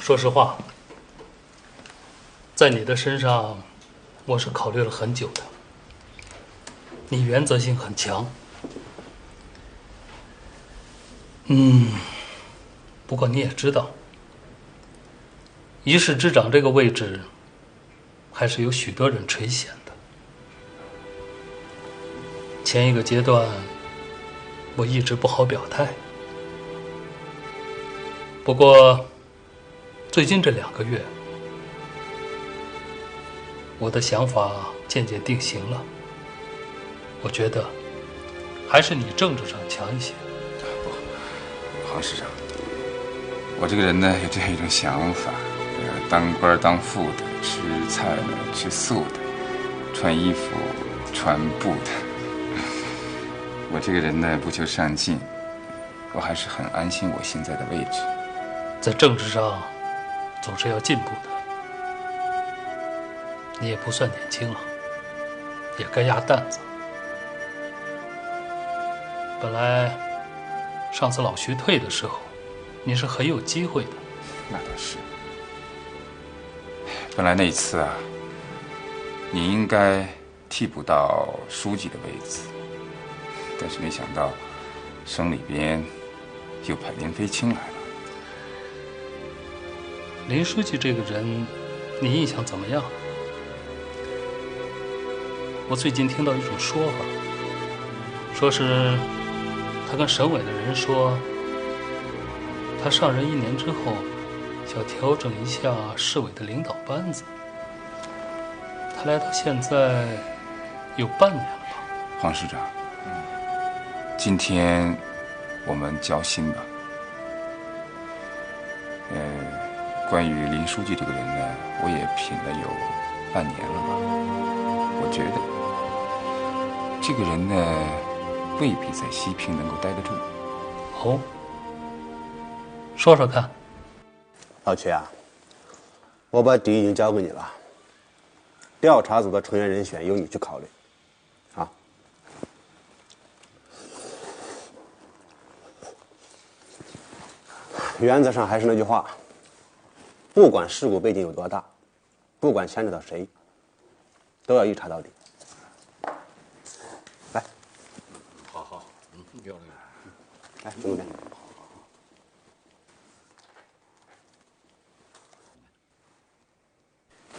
说实话，在你的身上，我是考虑了很久的。你原则性很强，不过你也知道，一市之长这个位置，还是有许多人垂涎的。前一个阶段，我一直不好表态。不过，最近这2个月，我的想法渐渐定型了。我觉得，还是你政治上强一些。不，黄市长，我这个人呢有这样一种想法：当官当副的，吃菜的吃素的，穿衣服穿布的。我这个人呢不求上进，我还是很安心我现在的位置。在政治上，总是要进步的。你也不算年轻了，也该压担子。本来，上次老徐退的时候，你是很有机会的。那倒是。本来那一次啊，你应该替补到书记的位子，但是没想到省里边又派林飞清来了。林书记这个人，你印象怎么样？我最近听到一种说法，说是他跟省委的人说，他上任1年之后，想调整一下市委的领导班子。他来到现在有半年了吧？黄市长，今天我们交心吧。关于林书记这个人呢，我也品了有半年了吧。我觉得这个人呢，未必在西平能够待得住。哦，说说看。老曲啊，我把底已经交给你了，调查组的成员人选由你去考虑，啊。原则上还是那句话，不管事故背景有多大，不管牵扯到谁，都要一查到底。来，好，有了。来，这边。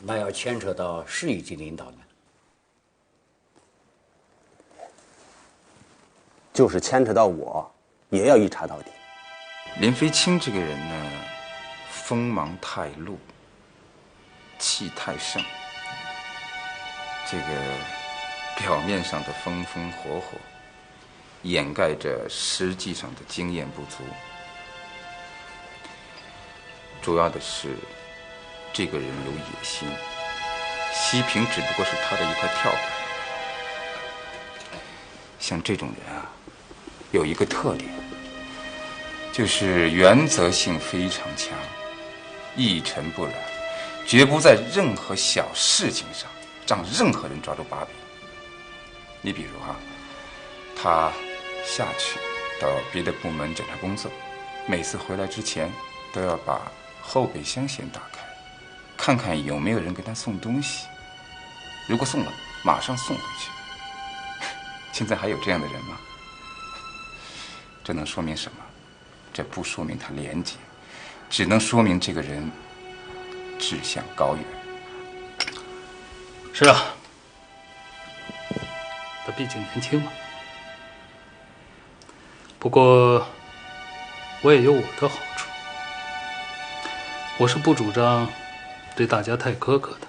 那要牵扯到市一级领导呢？就是牵扯到我，也要一查到底。林飞清这个人呢，锋芒太露，气太盛。这个表面上的风风火火，掩盖着实际上的经验不足。主要的是，这个人有野心，西平只不过是他的一块跳板。像这种人啊，有一个特点，就是原则性非常强，一尘不染，绝不在任何小事情上让任何人抓住把柄。你比如他下去到别的部门检查工作，每次回来之前都要把后备箱先打开，看看有没有人给他送东西，如果送了，马上送回去。现在还有这样的人吗？这能说明什么？这不说明他廉洁，只能说明这个人志向高远。是啊，他毕竟年轻嘛。不过，我也有我的好处。我是不主张对大家太苛刻的。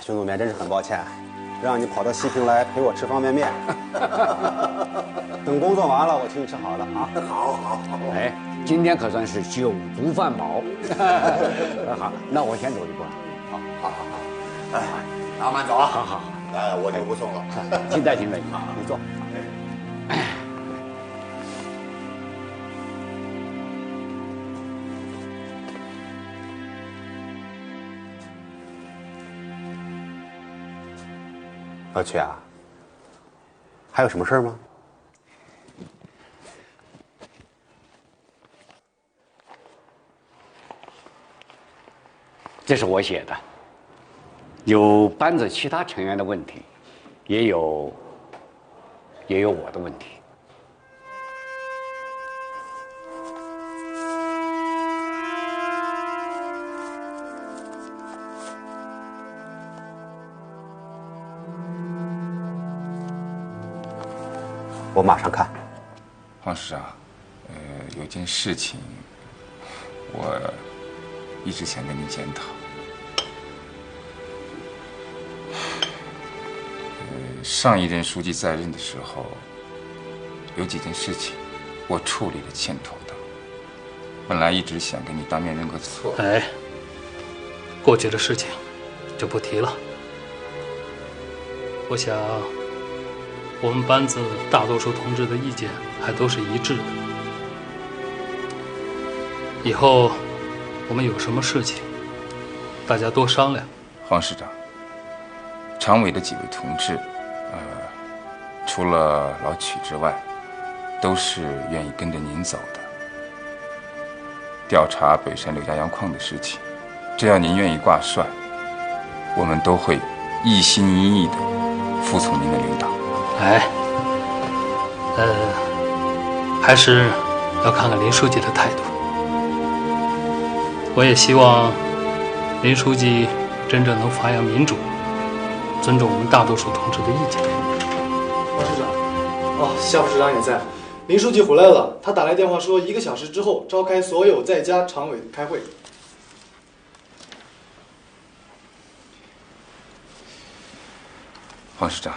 熊总编真是很抱歉，让你跑到西平来陪我吃方便面。等工作完了，我请你吃好的啊。好。哎，今天可算是酒足饭饱。好，那我先走一步了。好。哎，阿曼走啊。好。哎，我就不送了。请待。你坐。老曲啊，还有什么事吗？这是我写的，有班子其他成员的问题，也有我的问题。我马上看。黄师长，有件事情，我一直想跟你检讨。上一任书记在任的时候，有几件事情我处理的欠妥当，本来一直想跟你当面认个错。哎，过去的事情就不提了。我想，我们班子大多数同志的意见还都是一致的。以后我们有什么事情，大家多商量。黄师长，常委的几位同志，除了老曲之外，都是愿意跟着您走的。调查北山刘家窑矿的事情，只要您愿意挂帅，我们都会一心一意的服从您的领导。哎，还是要看看林书记的态度。我也希望林书记真正能发扬民主，尊重我们大多数同志的意见。王师长，哦，夏副市长也在。林书记回来了，他打来电话说1个小时之后召开所有在家常委开会。黄师长，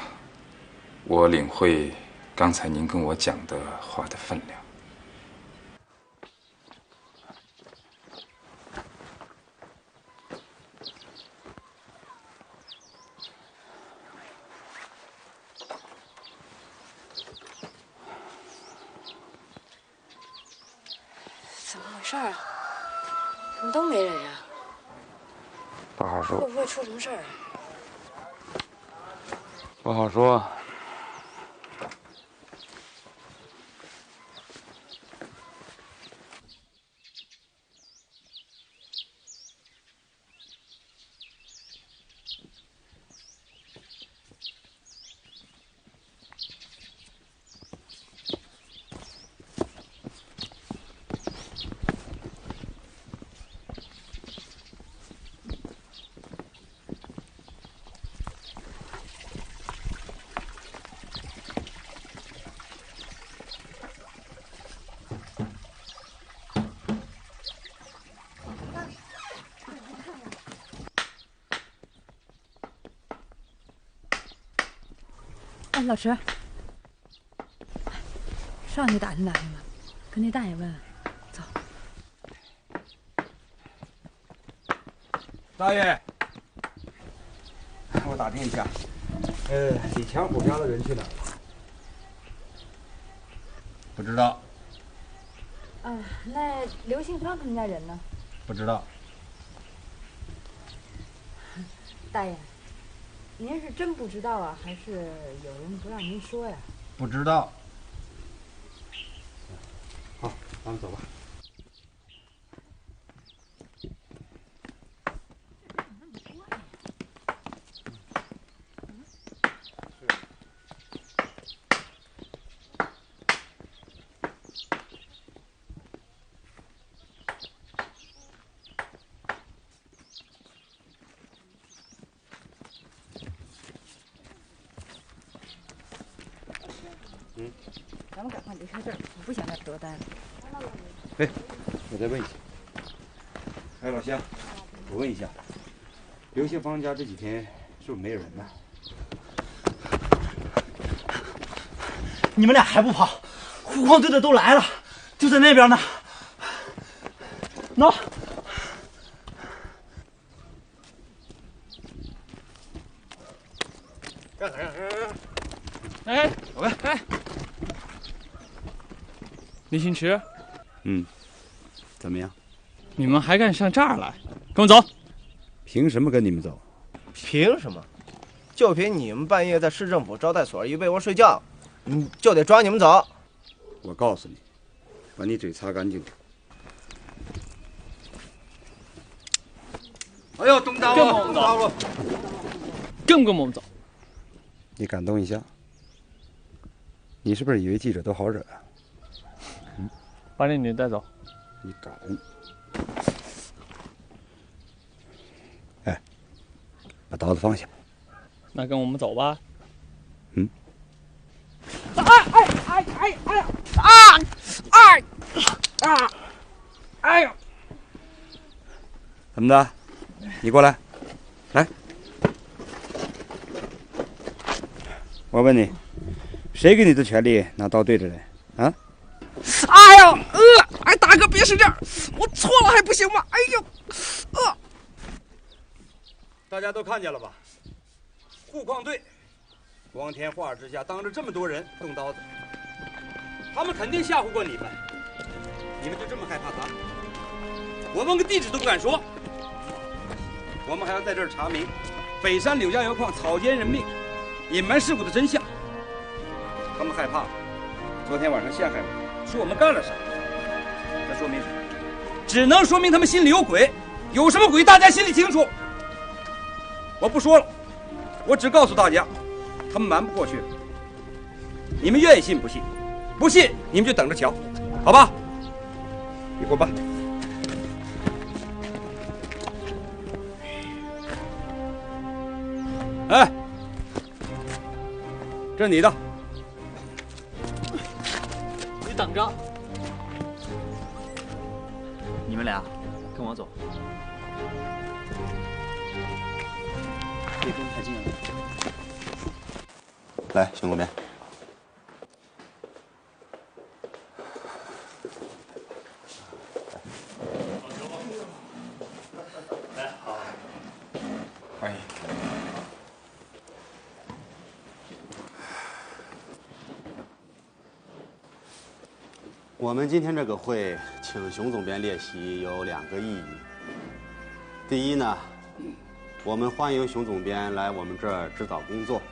我领会刚才您跟我讲的话的分量。怎么回事啊？怎么都没人呀？不好说，会不会出什么事儿啊？不好说。哎，老池，上去打听打听吧，跟那大爷问。走。大爷，我打听一下，李强虎家的人去哪儿了？不知道。那刘信芳他们家人呢？不知道。大爷，您是真不知道啊，还是有人不让您说呀？不知道。好，咱们走吧。咱们赶快离开这儿，我不想再多待了。哎，我再问一下。哎，老乡，我问一下，刘信芳家这几天是不是没有人呢？你们俩还不跑？护矿队的都来了，就在那边呢。喏。哎，喂，哎，李新池，怎么样？你们还敢上这儿来？跟我走！凭什么跟你们走？凭什么？就凭你们半夜在市政府招待所一被窝睡觉，就得抓你们走。我告诉你，把你嘴擦干净点。哎呦，东道跟我们走，跟不跟我们走？你感动一下，你是不是以为记者都好惹啊？把那女的带走。你敢？哎，把刀子放下。那跟我们走吧。嗯。哎呦！怎么的？你过来，来。我问你，谁给你的权利拿刀对着人？啊？哎呦，哎，大哥别使劲儿，我错了还不行吗？哎呦，大家都看见了吧？护矿队光天化日之下，当着这么多人动刀子，他们肯定吓唬过你们，你们就这么害怕他？我问个地址都不敢说。我们还要在这儿查明北山柳家窑矿草菅人命、隐瞒事故的真相。他们害怕，昨天晚上陷害我，说我们干了什么？这说明什么？只能说明他们心里有鬼。有什么鬼，大家心里清楚。我不说了，我只告诉大家，他们瞒不过去。你们愿意信不信？不信你们就等着瞧，好吧？一会儿吧。哎，这是你的。你等着。你们俩跟我走。别跟太近了。来，熊总编。来，好，欢迎。我们今天这个会请熊总编列席有2个意义。第一呢，我们欢迎熊总编来我们这儿指导工作，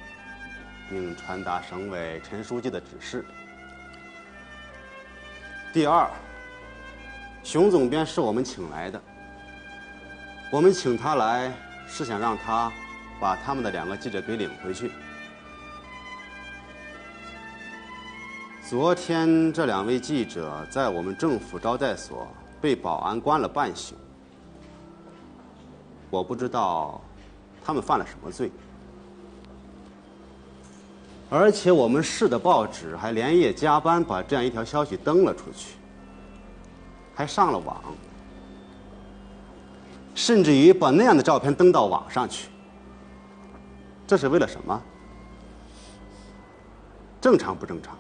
并传达省委陈书记的指示。第二，熊总编是我们请来的，我们请他来是想让他把他们的2个记者给领回去。昨天这2位记者在我们政府招待所被保安关了半宿，我不知道他们犯了什么罪，而且我们市的报纸还连夜加班把这样一条消息登了出去，还上了网，甚至于把那样的照片登到网上去，这是为了什么？正常不正常？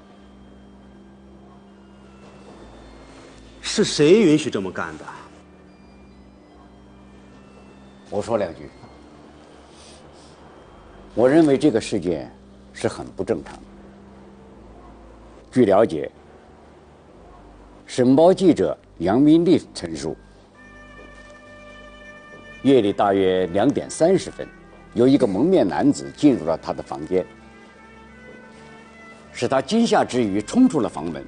是谁允许这么干的？我说2句。我认为这个事件是很不正常的。据了解，省报记者杨明丽陈述，夜里大约2点30分，有一个蒙面男子进入了他的房间，使他惊吓之余冲出了房门，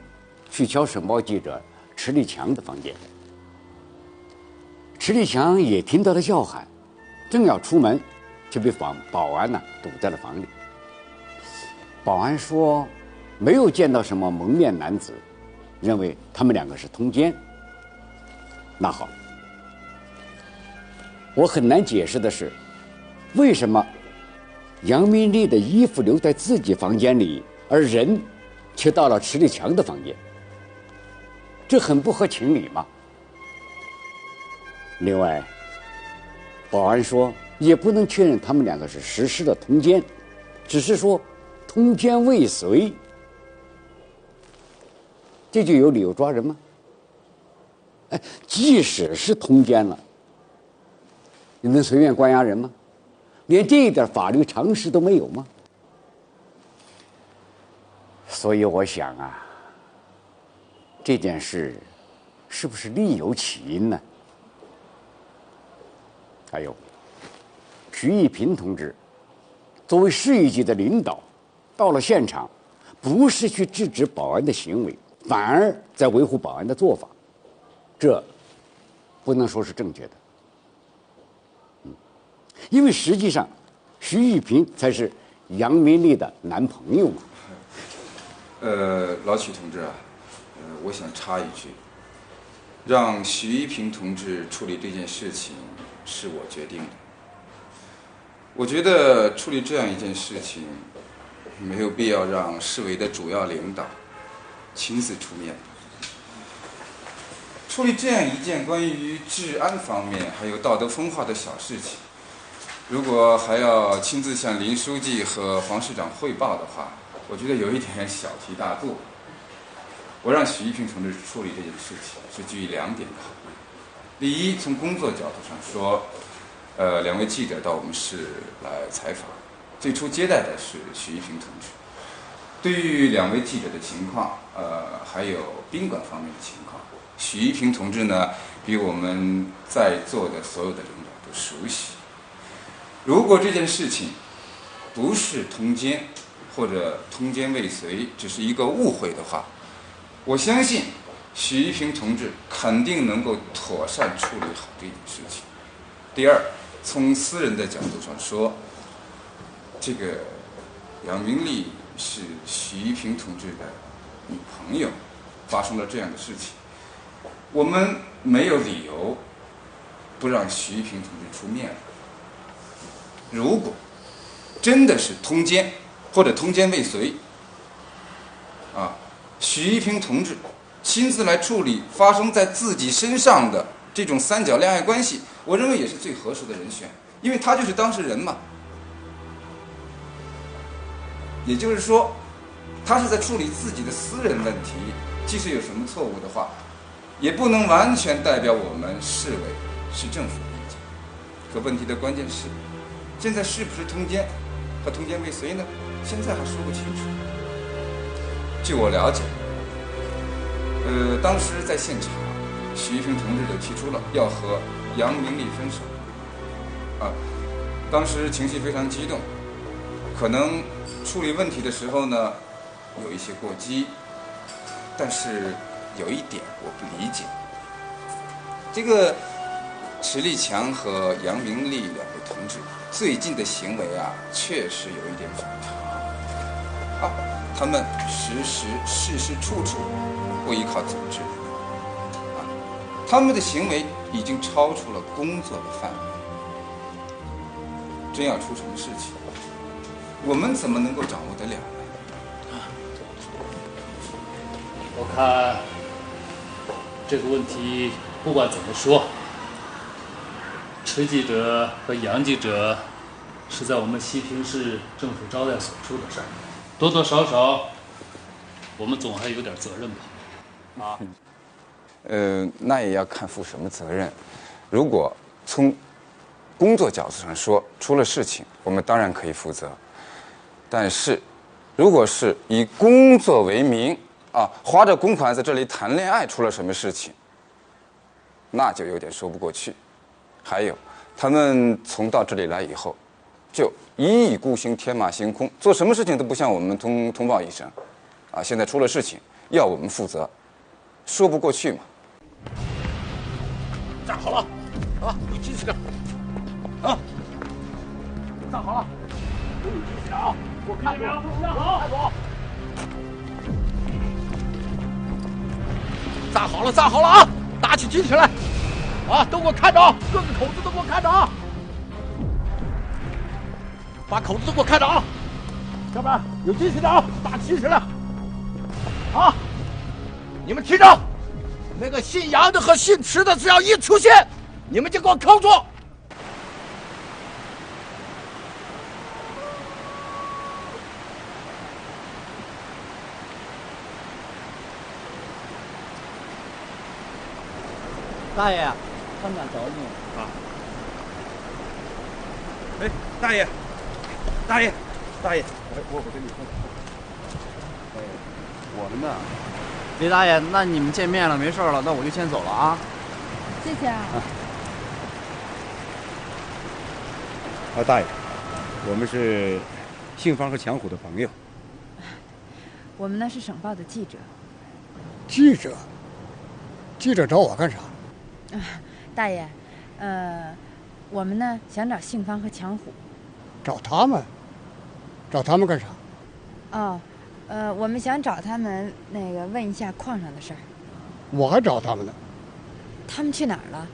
去敲省报记者池立强的房间。池立强也听到了叫喊，正要出门，就被保安堵在了房里。保安说没有见到什么蒙面男子，认为他们2个是通奸。那好，我很难解释的是，为什么杨明丽的衣服留在自己房间里，而人却到了池立强的房间？这很不合情理嘛。另外，保安说也不能确认他们2个是实施了通奸，只是说通奸未遂，这就有理由抓人吗？哎，即使是通奸了，你能随便关押人吗？连这一点法律常识都没有吗？所以我想啊，这件事是不是另有起因呢？还有，徐一平同志作为市一级的领导，到了现场，不是去制止保安的行为，反而在维护保安的做法，这不能说是正确的。因为实际上，徐玉平才是杨明丽的男朋友嘛。老许同志啊，我想插一句，让徐一平同志处理这件事情是我决定的。我觉得处理这样一件事情，没有必要让市委的主要领导亲自出面。处理这样一件关于治安方面还有道德风化的小事情，如果还要亲自向林书记和黄市长汇报的话，我觉得有一点小题大做。我让许一平同志处理这件事情是基于2点的考虑。第一，从工作角度上说，2位记者到我们市来采访，最初接待的是许一平同志。对于2位记者的情况，还有宾馆方面的情况，许一平同志呢，比我们在座的所有的领导都熟悉。如果这件事情不是通奸或者通奸未遂，只是一个误会的话，我相信许一平同志肯定能够妥善处理好这件事情。第二，从私人的角度上说，这个杨明丽是许一平同志的女朋友，发生了这样的事情，我们没有理由不让许一平同志出面。如果真的是通奸或者通奸未遂，许一平同志亲自来处理发生在自己身上的这种3角恋爱关系，我认为也是最合适的人选，因为他就是当事人嘛。也就是说，他是在处理自己的私人问题，即使有什么错误的话，也不能完全代表我们市委、市政府的意见。可问题的关键是，现在是不是通奸和通奸未遂呢？现在还说不清楚。据我了解，当时在现场，许一平同志就提出了要和杨明丽分手。当时情绪非常激动，可能处理问题的时候呢，有一些过激。但是有一点我不理解，这个迟立强和杨明丽2位同志最近的行为确实有一点反常。他们事事处处不依靠组织，他们的行为已经超出了工作的范围。真要出什么事情，我们怎么能够掌握得了呢？我看这个问题不管怎么说，迟记者和杨记者是在我们西平市政府招待所出的事儿，多多少少我们总还有点责任吧。那也要看负什么责任。如果从工作角度上说，出了事情，我们当然可以负责。但是，如果是以工作为名花着公款在这里谈恋爱，出了什么事情，那就有点说不过去。还有，他们从到这里来以后，就一意孤行，天马行空，做什么事情都不向我们通报一声，现在出了事情要我们负责，说不过去嘛。站好了，有秩序点，站好了，都有秩序点给我看住，站好，看住。站好了打起精神来，都给我看着，各个口子都给我看着把口子都给我看着下面有精神点打起精神来你们听着，那个姓杨的和姓迟的只要一出现，你们就给我扣住。大爷，他们俩找你。大爷，我跟你说，我们呢，李大爷，那你们见面了，没事了，那我就先走了谢谢大爷，我们是杏芳和强虎的朋友。我们呢是省报的记者。记者找我干啥？大爷，我们呢想找杏芳和强虎。找他们？找他们干啥？哦，我们想找他们问一下矿上的事儿。我还找他们呢。他们去哪儿了？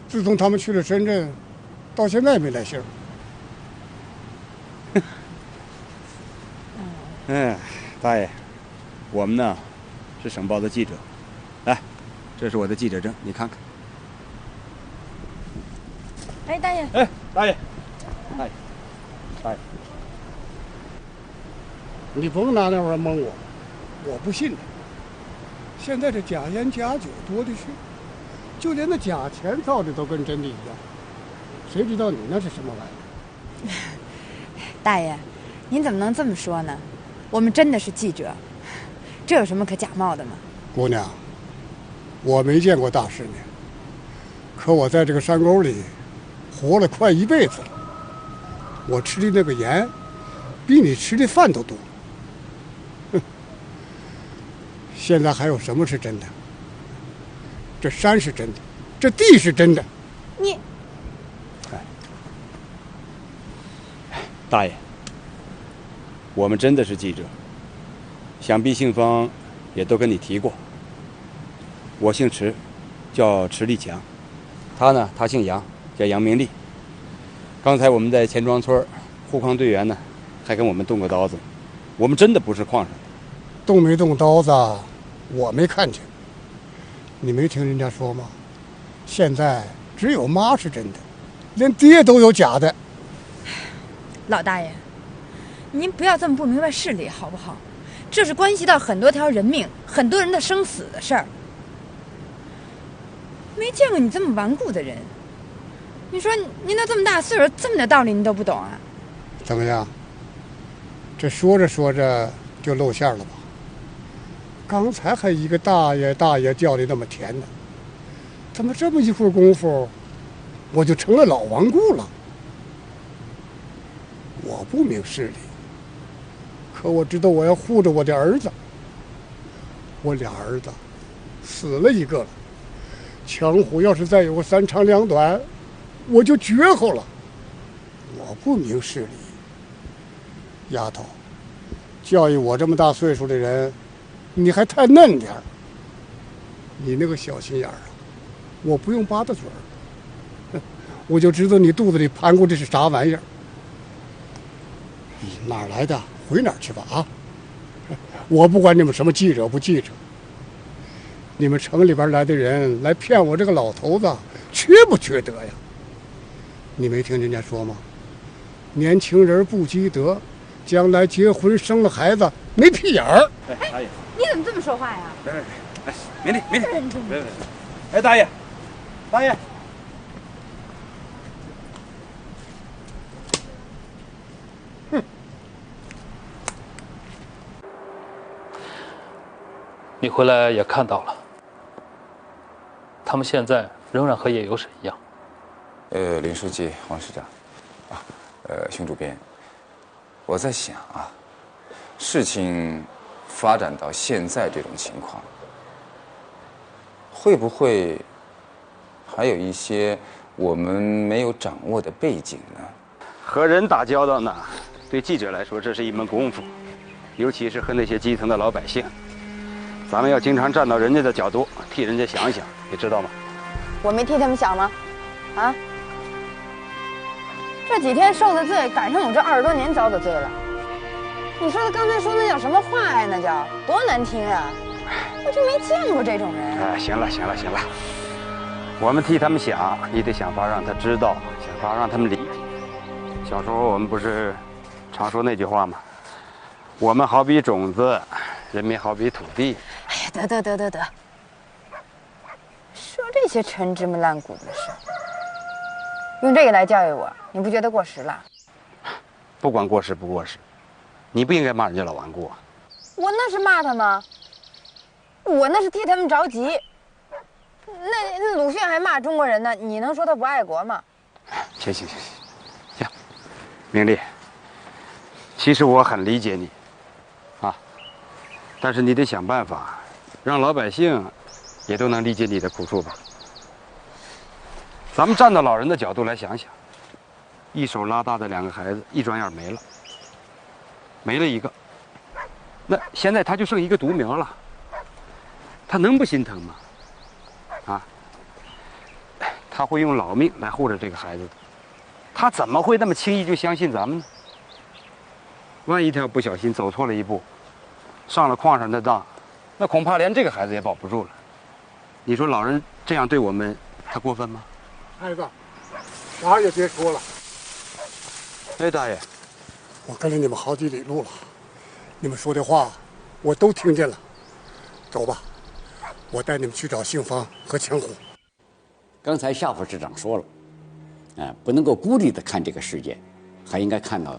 自从他们去了深圳，到现在没来信儿。大爷，我们呢是省报的记者，来，这是我的记者证，你看看。哎，大爷。哎，大爷，大爷，你甭拿那玩意儿蒙我，我不信的。现在这假烟假酒多的是，就连那假钱造的都跟真的一样，谁知道你那是什么玩意儿？大爷，您怎么能这么说呢？我们真的是记者，这有什么可假冒的吗？姑娘，我没见过大世面，可我在这个山沟里活了快一辈子了，我吃的那个盐比你吃的饭都多。现在还有什么是真的？这山是真的，这地是真的。你，大爷，我们真的是记者，想必杏芳也都跟你提过。我姓池，叫池立强，他姓杨，叫杨明利。刚才我们在钱庄村，护矿队员呢还跟我们动过刀子，我们真的不是矿上的。动没动刀子我没看见，你没听人家说吗？现在只有妈是真的，连爹都有假的。老大爷，您不要这么不明白事理好不好？这是关系到很多条人命、很多人的生死的事儿。没见过你这么顽固的人。你说您都这么大岁数，这么点道理您都不懂啊？怎么样？这说着说着就露馅了吧？刚才还一个大爷大爷叫的那么甜呢，怎么这么一会儿功夫，我就成了老顽固了？我不明事理，可我知道我要护着我的儿子。我俩儿子死了一个了，强虎要是再有个三长两短，我就绝后了。我不明事理，丫头，教育我这么大岁数的人，你还太嫩点儿。你那个小心眼儿啊，我不用扒大嘴儿，我就知道你肚子里盘过的是啥玩意儿。哪儿来的回哪儿去吧啊！我不管你们什么记者不记者，你们城里边来的人来骗我这个老头子，缺不缺德呀？你没听人家说吗？年轻人不积德，将来结婚生了孩子没屁眼儿。哎，大爷，你怎么这么说话呀？哎，明理，别，哎，大爷，你回来也看到了，他们现在仍然和叶有沈一样。林书记、黄市长，熊主编，我在想啊，事情发展到现在这种情况，会不会还有一些我们没有掌握的背景呢？和人打交道呢，对记者来说这是一门功夫，尤其是和那些基层的老百姓。咱们要经常站到人家的角度，替人家想一想，你知道吗？我没替他们想吗？啊？这几天受的罪，赶上我这20多年遭的罪了。你说他刚才说那叫什么话呀？那叫多难听啊！我就没见过这种人。哎，行了，我们替他们想，你得想法让他知道，想法让他们理解。小时候我们不是常说那句话吗？我们好比种子，人民好比土地。哎呀，得，说这些陈芝麻烂谷子的事，用这个来教育我，你不觉得过时了？不管过时不过时，你不应该骂人家老顽固啊！我那是骂他吗？我那是替他们着急。那鲁迅还骂中国人呢，你能说他不爱国吗？行，明丽，其实我很理解你，啊，但是你得想办法，让老百姓也都能理解你的苦处吧。咱们站到老人的角度来想想，一手拉大的2个孩子，一转眼没了一个。那现在他就剩一个独苗了，他能不心疼吗？啊，他会用老命来护着这个孩子的，他怎么会那么轻易就相信咱们呢？万一他要不小心走错了一步，上了矿上的当，那恐怕连这个孩子也保不住了。你说老人这样对我们，他过分吗？孩子，啥也别说了。哎，大爷，我跟了你们好几里路了，你们说的话我都听见了。走吧，我带你们去找杏芳和强虎。刚才夏副市长说了，不能够孤立的看这个事件，还应该看到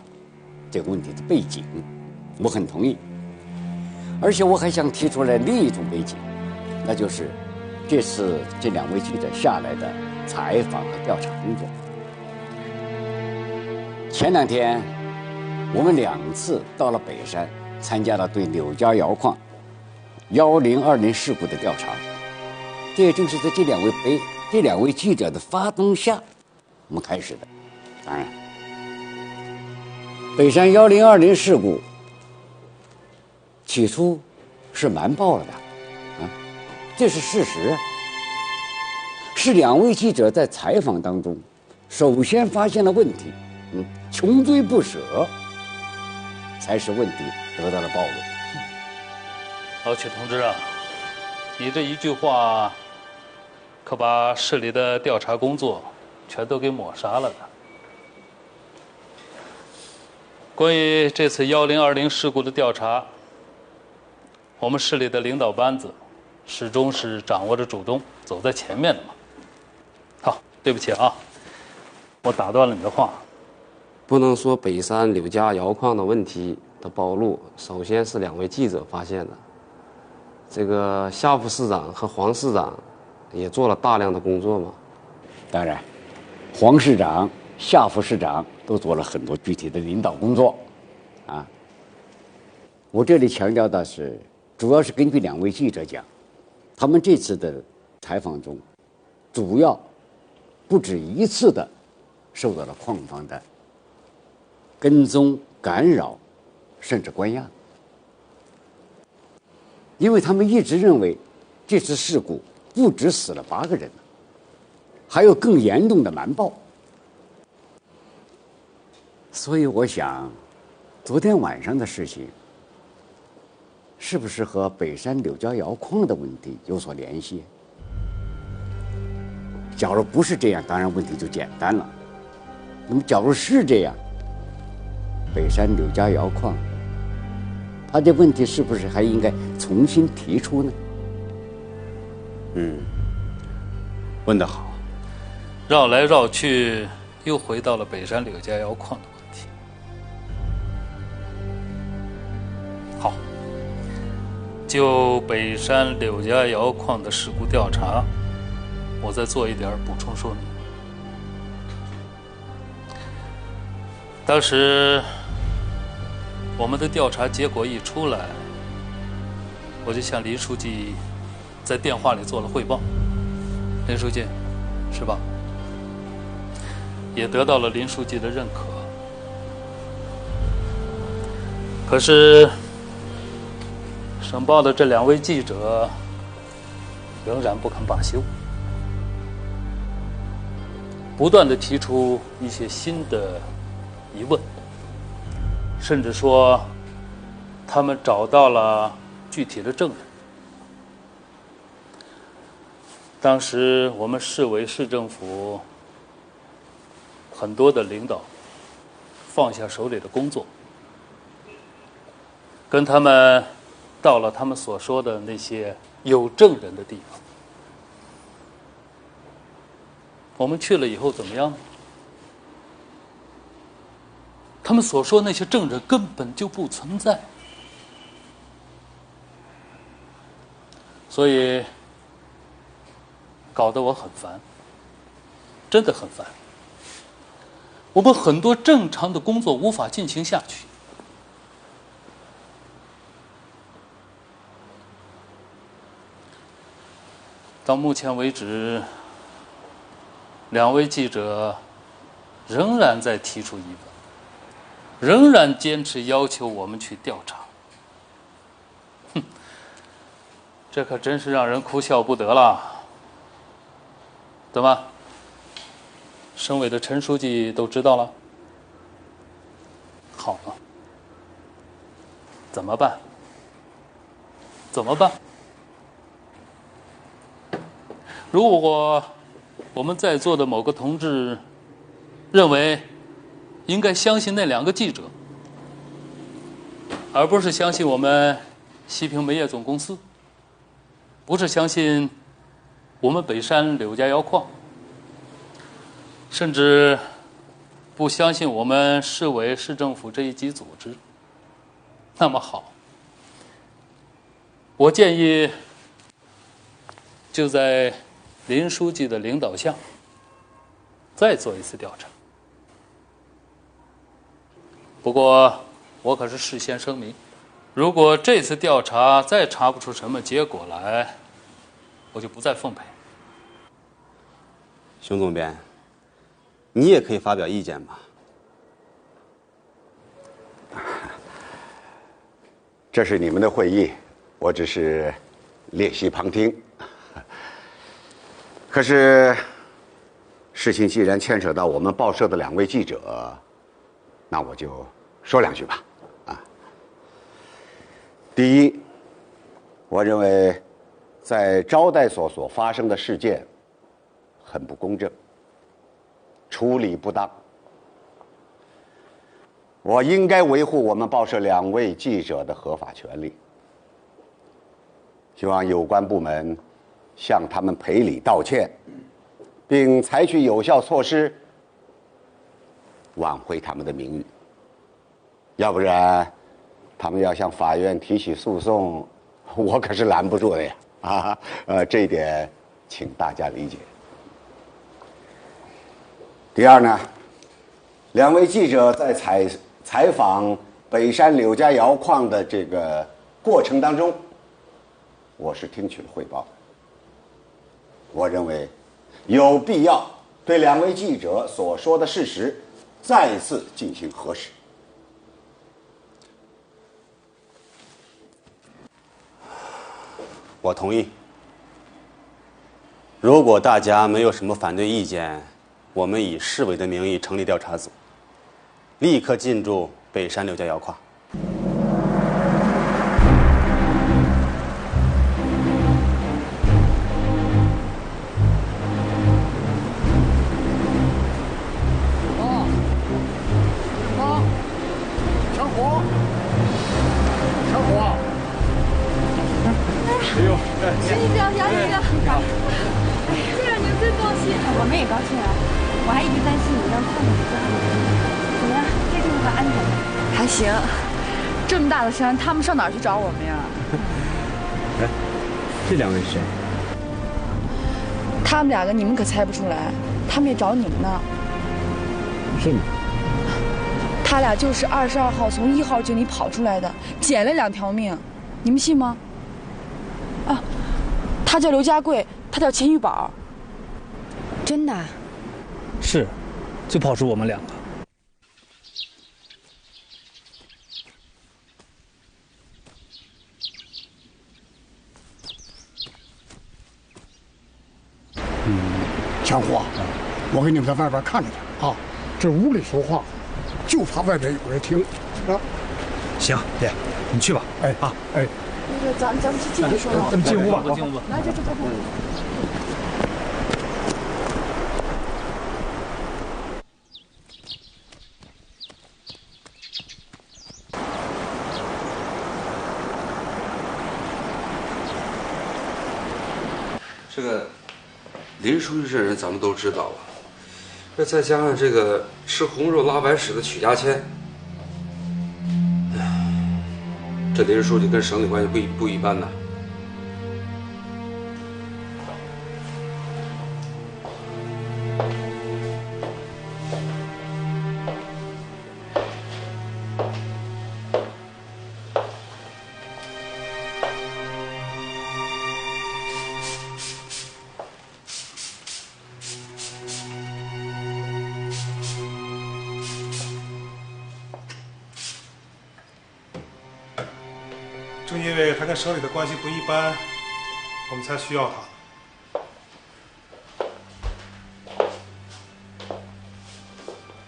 这个问题的背景。我很同意，而且我还想提出来另一种背景，那就是这次这2位记者下来的采访和调查工作。前2天，我们2次到了北山，参加了对柳家窑矿1020事故的调查。这也正是在这两位记者的发动下，我们开始的。当然，北山1020事故起初是瞒报了的，这是事实。是2位记者在采访当中，首先发现了问题，穷追不舍，才使问题得到了暴露。老曲同志啊，你这一句话，可把市里的调查工作全都给抹杀了的。关于这次1020事故的调查，我们市里的领导班子始终是掌握着主动，走在前面的嘛。好，对不起啊，我打断了你的话。不能说北山柳家窑矿的问题的暴露，首先是2位记者发现的。这个夏副市长和黄市长也做了大量的工作嘛。当然，黄市长、夏副市长都做了很多具体的领导工作，啊。我这里强调的是，主要是根据2位记者讲，他们这次的采访中，主要不止一次的受到了矿方的跟踪、干扰，甚至关押，因为他们一直认为这次事故不止死了8个人，还有更严重的瞒报。所以我想，昨天晚上的事情，是不是和北山柳家窑矿的问题有所联系？假如不是这样，当然问题就简单了。那么，假如是这样，北山柳家窑矿，它的问题是不是还应该重新提出呢？问得好。绕来绕去，又回到了北山柳家窑矿的问题。好，就北山柳家窑矿的事故调查，我再做一点补充说明。当时我们的调查结果一出来，我就向林书记在电话里做了汇报。林书记，是吧？也得到了林书记的认可。可是省报的这2位记者仍然不肯罢休，不断地提出一些新的疑问，甚至说他们找到了具体的证人。当时我们市委市政府很多的领导放下手里的工作，跟他们到了他们所说的那些有证人的地方。我们去了以后怎么样？他们所说那些证人根本就不存在。所以搞得我很烦，真的很烦。我们很多正常的工作无法进行下去。到目前为止， 2位记者仍然在提出疑问，仍然坚持要求我们去调查。哼，这可真是让人哭笑不得了。怎么？省委的陈书记都知道了？好了，怎么办？怎么办？如果我们在座的某个同志认为应该相信那2个记者，而不是相信我们西平煤业总公司，不是相信我们北山柳家窑矿，甚至不相信我们市委市政府这一级组织，那么好，我建议就在林书记的领导下再做一次调查。不过我可是事先声明，如果这次调查再查不出什么结果来，我就不再奉陪。熊总编，你也可以发表意见吧。这是你们的会议，我只是列席旁听。可是，事情既然牵扯到我们报社的2位记者，那我就说2句吧。第一，我认为在招待所所发生的事件很不公正，处理不当。我应该维护我们报社2位记者的合法权利，希望有关部门向他们赔礼道歉，并采取有效措施挽回他们的名誉。要不然，他们要向法院提起诉讼，我可是拦不住的呀！这一点请大家理解。第二呢，2位记者在采访北山柳家窑矿的这个过程当中，我是听取了汇报的。我认为有必要对2位记者所说的事实再次进行核实。我同意。如果大家没有什么反对意见，我们以市委的名义成立调查组，立刻进驻北山柳家窑矿。山，他们上哪儿去找我们呀？哎，这2位是谁？他们2个你们可猜不出来，他们也找你们呢。是吗？他俩就是22号从1号井里跑出来的，捡了2条命，你们信吗？啊，他叫刘家贵，他叫钱玉宝。真的？是，就跑出我们2个。强虎啊，我给你们在外边看着点啊，这屋里说话，就怕外边有人听啊。行，爹，你去吧。哎啊，哎，那个咱们进去说吧。咱们进屋吧。进屋吧。来，这。这个林书记这人咱们都知道了，这再加上这个吃红肉拉白屎的曲家谦，这林书记跟省里关系不一般呐。正因为他跟省里的关系不一般，我们才需要他。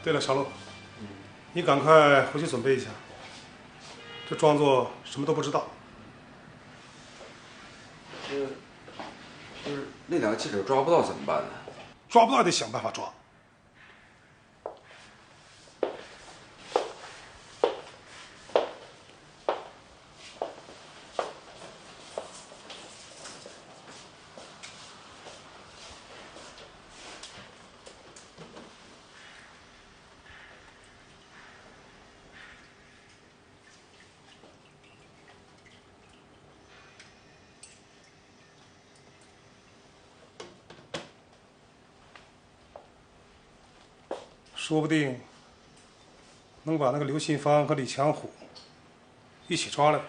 对了，小陆，你赶快回去准备一下，就装作什么都不知道。就是那两个记者抓不到怎么办呢？抓不到也得想办法抓。说不定能把那个刘信芳和李强虎一起抓来。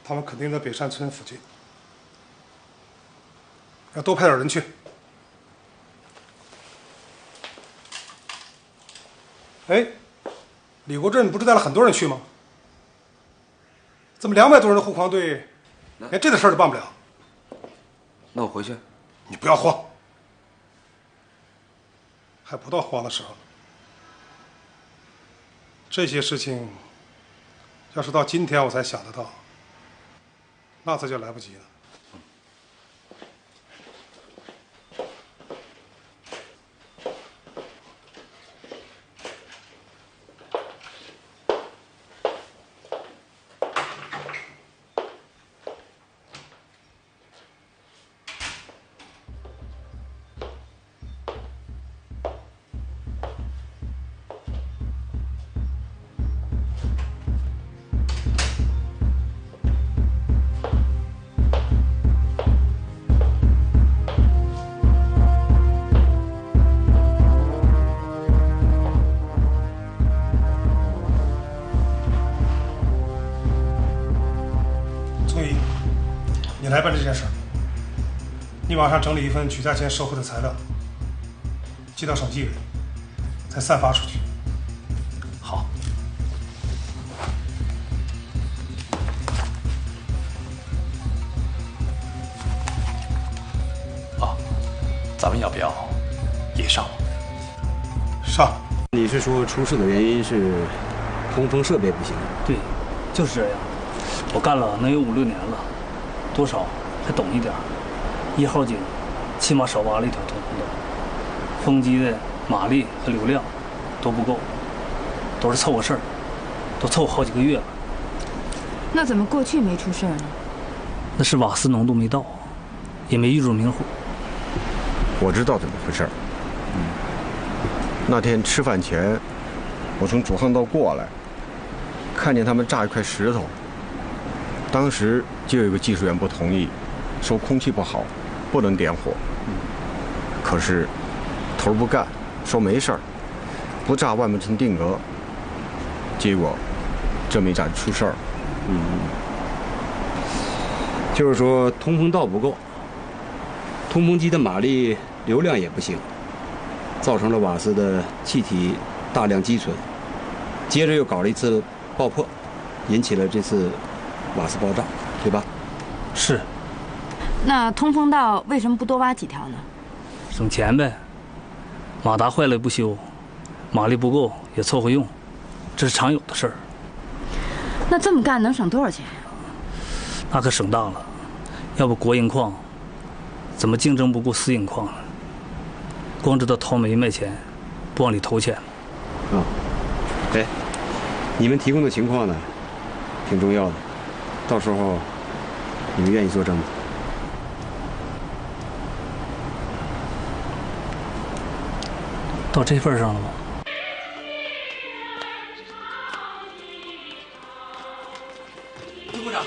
他们肯定在北山村附近，要多派点人去。哎，李国振不是带了很多人去吗？怎么200多人的护矿队，连这点事儿都办不了？那我回去。你不要慌，还不到慌的时候。这些事情，要是到今天我才想得到，那这就来不及了。你来办这件事，你马上整理一份举家前收回的材料，寄到省纪委，再散发出去。好。啊，咱们要不要也上？上。你是说出事的原因是通风设备不行？对，就是这样。我干了能有5、6年了。多少还懂一点，1号井起码少挖了一条通风道，风机的马力和流量都不够，都是凑合事儿，都凑好几个月了。那怎么过去没出事呢？那是瓦斯浓度没到，也没遇着明火。我知道怎么回事。那天吃饭前，我从主巷道过来，看见他们炸一块石头。当时就有一个技术员不同意，说空气不好，不能点火。可是头不干，说没事儿，不炸万不成定额。结果这么一炸出事儿。就是说通风道不够，通风机的马力流量也不行，造成了瓦斯的气体大量积存，接着又搞了一次爆破，引起了这次瓦斯爆炸，对吧？是。那通风道为什么不多挖几条呢？省钱呗。马达坏了不修，马力不够也凑合用，这是常有的事儿。那这么干能省多少钱呀？那可省大了。要不国营矿怎么竞争不过私营矿呢？光知道掏煤卖钱，不往里投钱。哎，你们提供的情况呢，挺重要的。到时候你们愿意作证吗？到这份上了吗？朱科长，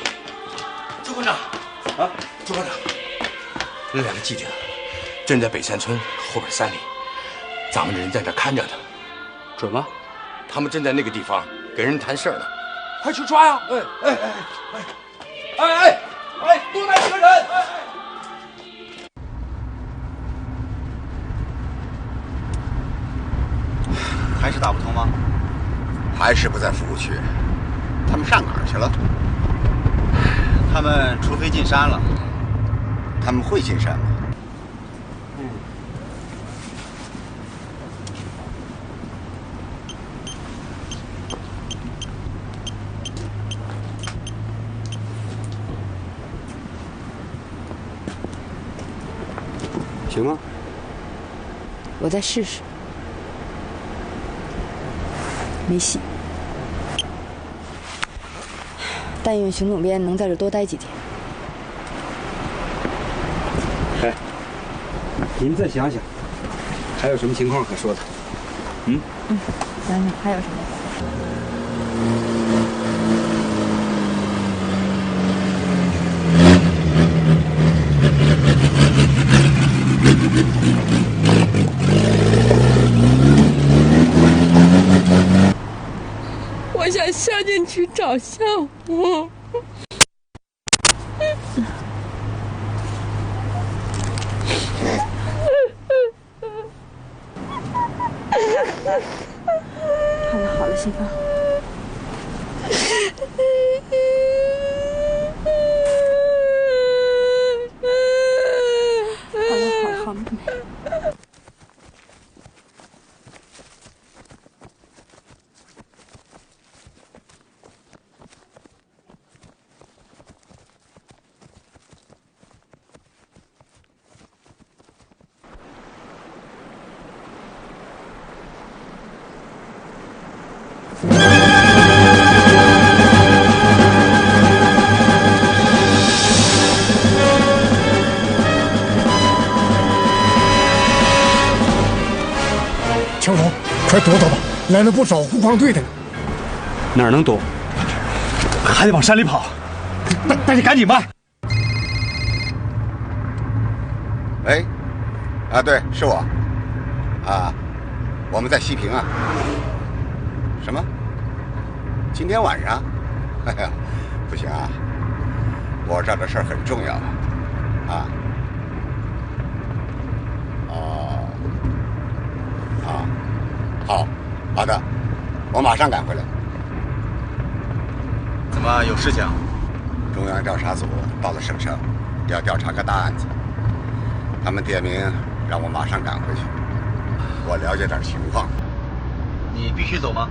朱科长，啊，朱科长，那2个记者正在北山村后边3里，咱们人在那看着呢。准吗？他们正在那个地方跟人谈事儿呢，快去抓呀！多带几个人！还是打不通吗？还是不在服务区，他们上哪儿去了？他们除非进山了。他们会进山吗？行吗？我再试试。没戏。但愿熊总编能在这多待几天。哎，你们再想想，还有什么情况可说的？想想还有什么？我想下进去找项目。好了好了，新芳。好了好了，好妹妹。强龙，快躲躲吧，来了不少护矿队的呢。哪儿能躲？还得往山里跑。那你赶紧吧。喂，啊，对，是我。啊，我们在西平啊。什么？今天晚上？哎呀，不行啊，我这儿的事儿很重要啊。好的，我马上赶回来。怎么有事情？中央调查组到了省城，要调查个大案子。他们点名让我马上赶回去。我了解点情况。你必须走吗？